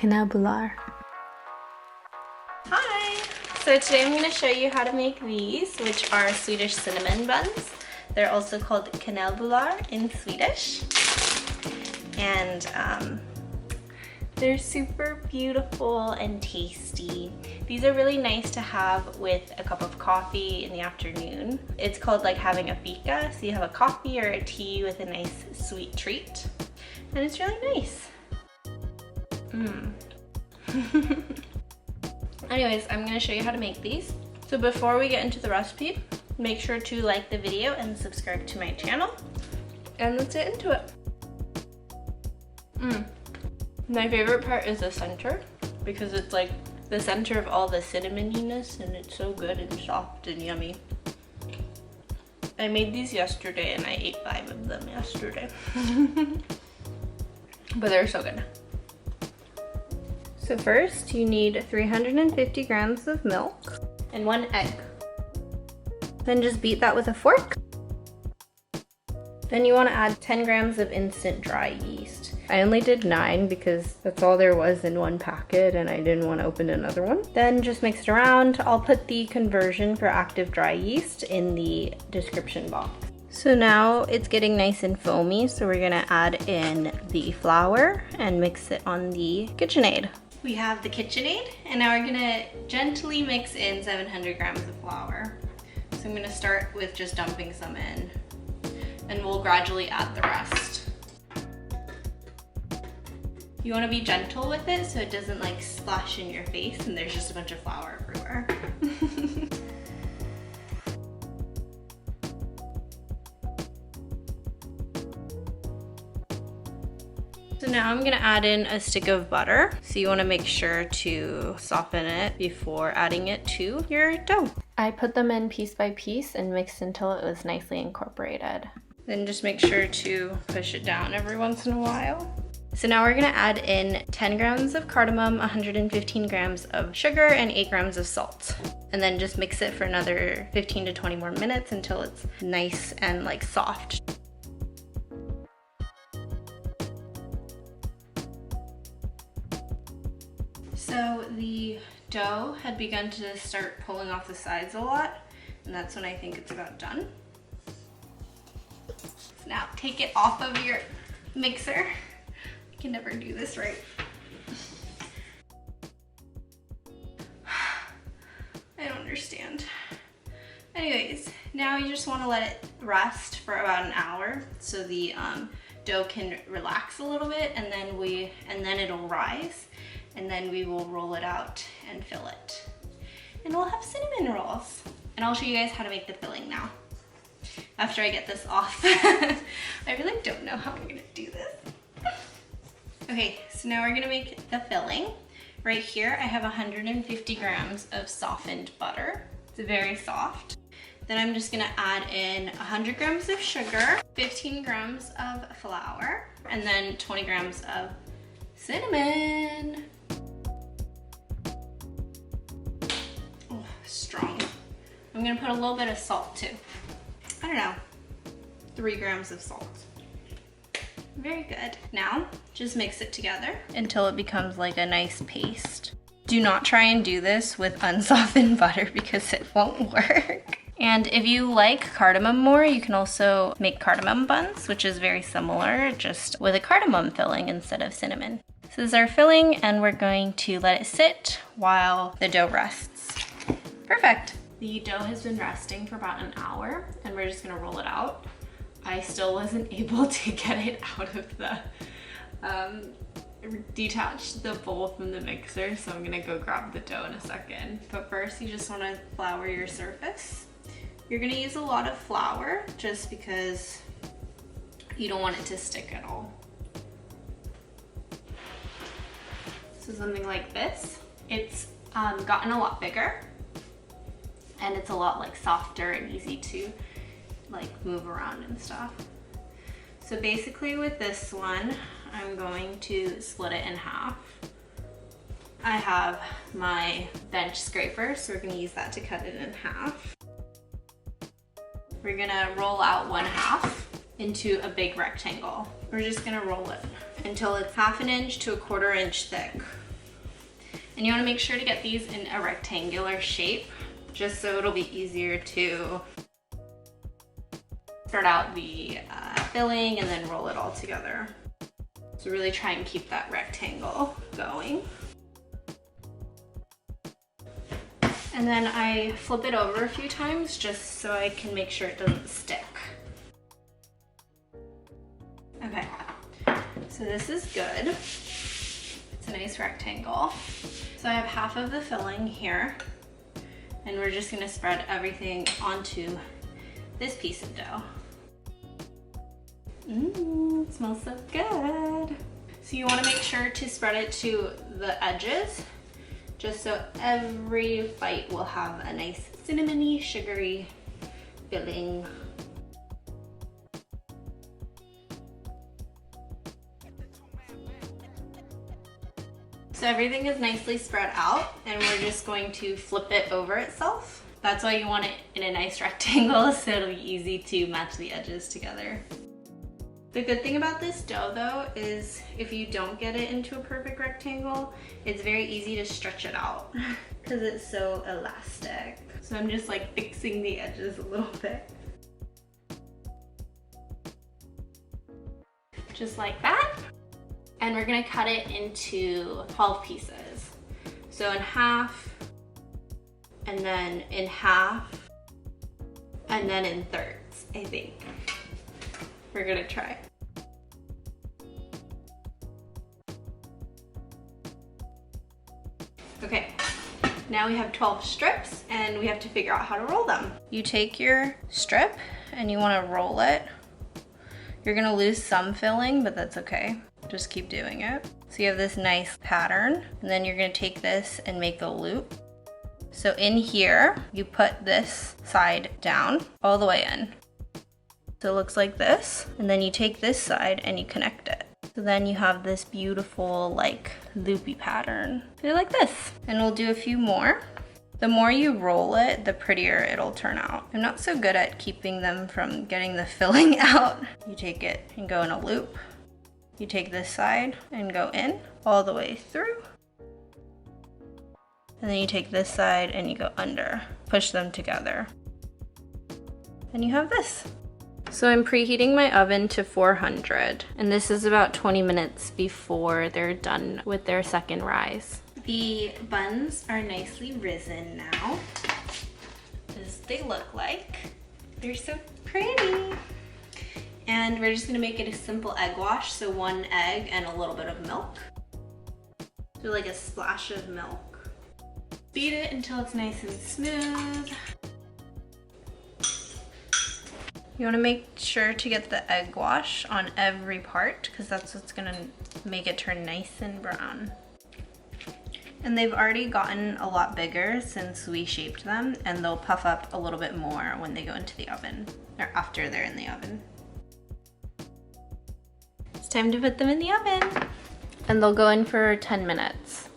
Kanelbullar. Hi! So today I'm going to show you how to make these, which are Swedish cinnamon buns. They're also called Kanelbullar in Swedish. And they're super beautiful and tasty. These are really nice to have with a cup of coffee in the afternoon. It's called like having a Fika, so you have a coffee or a tea with a nice sweet treat. And it's really nice. Anyways, I'm going to show you how to make these. So before we get into the recipe, make sure to like the video and subscribe to my channel. And let's get into it. My favorite part is the center, because it's like the center of all the cinnamoniness, and it's so good and soft and yummy. I made these yesterday and I ate 5 of them yesterday. But they're so good. So first you need 350 grams of milk and 1 egg. Then just beat that with a fork. Then you want to add 10 grams of instant dry yeast. I only did 9 because that's all there was in one packet and I didn't want to open another one. Then just mix it around. I'll put the conversion for active dry yeast in the description box. So now it's getting nice and foamy, so we're gonna add in the flour and mix it on the KitchenAid. We have the KitchenAid, and now we're gonna gently mix in 700 grams of flour. So I'm gonna start with just dumping some in, and we'll gradually add the rest. You wanna be gentle with it so it doesn't like splash in your face and there's just a bunch of flour everywhere. So now I'm gonna add in a stick of butter. So you wanna make sure to soften it before adding it to your dough. I put them in piece by piece and mixed until it was nicely incorporated. Then just make sure to push it down every once in a while. So now we're gonna add in 10 grams of cardamom, 115 grams of sugar, and 8 grams of salt. And then just mix it for another 15 to 20 more minutes until it's nice and like soft. So the dough had begun to start pulling off the sides a lot, and that's when I think it's about done. So now take it off of your mixer. I can never do this right. I don't understand. Anyways, now you just want to let it rest for about an hour so the dough can relax a little bit, and then it'll rise. And then we will roll it out and fill it. And we'll have cinnamon rolls. And I'll show you guys how to make the filling now, after I get this off. I really don't know how I'm gonna do this. Okay, so now we're gonna make the filling. Right here, I have 150 grams of softened butter. It's very soft. Then I'm just gonna add in 100 grams of sugar, 15 grams of flour, and then 20 grams of cinnamon. Strong. I'm gonna put a little bit of salt too. I don't know, 3 grams of salt. Very good. Now, just mix it together until it becomes like a nice paste. Do not try and do this with unsoftened butter because it won't work. And if you like cardamom more, you can also make cardamom buns, which is very similar, just with a cardamom filling instead of cinnamon. So this is our filling, and we're going to let it sit while the dough rests. Perfect. The dough has been resting for about an hour, and we're just gonna roll it out. I still wasn't able to get it out of the, detach the bowl from the mixer, so I'm gonna go grab the dough in a second. But first, you just wanna flour your surface. You're gonna use a lot of flour just because you don't want it to stick at all. So something like this. It's gotten a lot bigger, and it's a lot like softer and easy to like move around and stuff. So basically with this one, I'm going to split it in half. I have my bench scraper, so we're gonna use that to cut it in half. We're gonna roll out 1/2 into a big rectangle. We're just gonna roll it until it's 1/2 inch to 1/4 inch thick. And you wanna make sure to get these in a rectangular shape, just so it'll be easier to spread out the filling and then roll it all together. So really try and keep that rectangle going. And then I flip it over a few times just so I can make sure it doesn't stick. Okay, so this is good. It's a nice rectangle. So I have half of the filling here, and we're just gonna spread everything onto this piece of dough. Mmm, it smells so good. So you wanna make sure to spread it to the edges, just so every bite will have a nice cinnamony, sugary filling. So everything is nicely spread out, and we're just going to flip it over itself. That's why you want it in a nice rectangle, so it'll be easy to match the edges together. The good thing about this dough though is if you don't get it into a perfect rectangle, it's very easy to stretch it out because it's so elastic. So I'm just like fixing the edges a little bit. Just like that. And we're gonna cut it into 12 pieces. So in half, and then in half, and then in thirds, I think. We're gonna try. Okay, now we have 12 strips and we have to figure out how to roll them. You take your strip and you wanna roll it. You're gonna lose some filling, but that's okay. Just keep doing it. So you have this nice pattern, and then you're gonna take this and make a loop. So in here, you put this side down all the way in. So it looks like this, and then you take this side and you connect it. So then you have this beautiful like loopy pattern. They're like this. And we'll do a few more. The more you roll it, the prettier it'll turn out. I'm not so good at keeping them from getting the filling out. You take it and go in a loop. You take this side and go in all the way through. And then you take this side and you go under. Push them together. And you have this. So I'm preheating my oven to 400, and this is about 20 minutes before they're done with their second rise. The buns are nicely risen now. As they look like. They're so pretty. And we're just gonna make it a simple egg wash, so 1 egg and a little bit of milk. So like a splash of milk. Beat it until it's nice and smooth. You wanna make sure to get the egg wash on every part, because that's what's gonna make it turn nice and brown. And they've already gotten a lot bigger since we shaped them, and they'll puff up a little bit more when they go into the oven, or after they're in the oven. It's time to put them in the oven. And they'll go in for 10 minutes.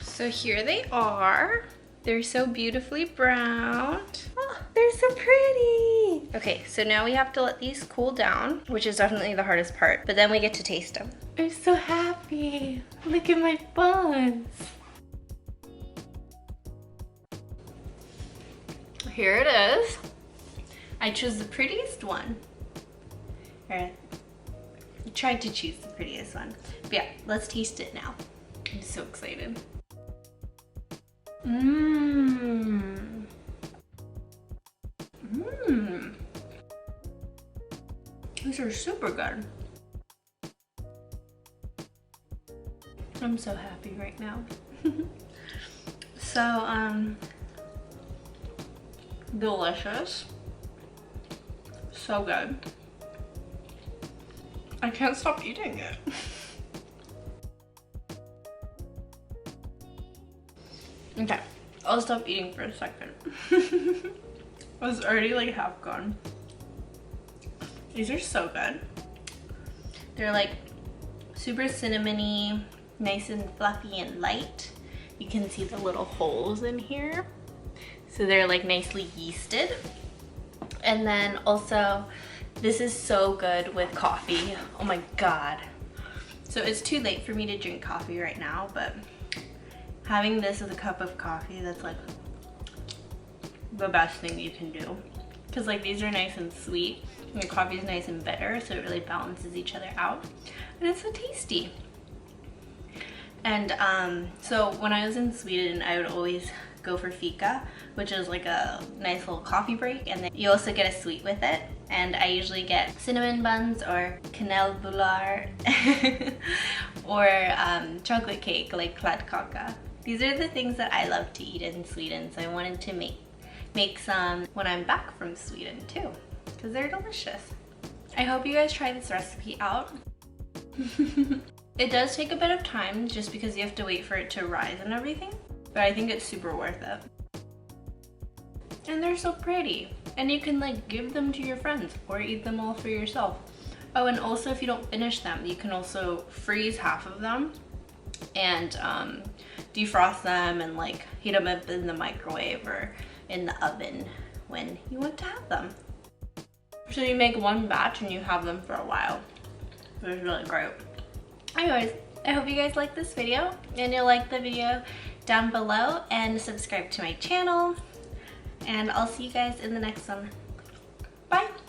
So here they are. They're so beautifully browned. Oh, they're so pretty. Okay, so now we have to let these cool down, which is definitely the hardest part, but then we get to taste them. I'm so happy. Look at my buns. Here it is. I chose the prettiest one. I tried to choose the prettiest one. But yeah, let's taste it now. I'm so excited. Mmm. Mmm. These are super good. I'm so happy right now. So, delicious. So good. I can't stop eating it. Okay, I'll stop eating for a second. I was already like half gone. These are so good. They're like super cinnamony, nice and fluffy and light. You can see the little holes in here. So they're like nicely yeasted. And then also, this is so good with coffee. Oh my God. So it's too late for me to drink coffee right now, but having this with a cup of coffee, that's like the best thing you can do. Because like these are nice and sweet, and your coffee is nice and bitter, so it really balances each other out. And it's so tasty. And so when I was in Sweden, I would always go for Fika, which is like a nice little coffee break, and then you also get a sweet with it. And I usually get cinnamon buns or Kanelbullar or chocolate cake like kladdkaka. These are the things that I love to eat in Sweden, so I wanted to make some when I'm back from Sweden too, because they're delicious. I hope you guys try this recipe out. It does take a bit of time just because you have to wait for it to rise and everything, but I think it's super worth it. And they're so pretty, and you can like give them to your friends or eat them all for yourself. Oh, and also if you don't finish them, you can also freeze half of them and defrost them and like heat them up in the microwave or in the oven when you want to have them. So you make one batch and you have them for a while. It's really great. Anyways, I hope you guys like this video, and you'll like the video down below and subscribe to my channel, and I'll see you guys in the next one. Bye!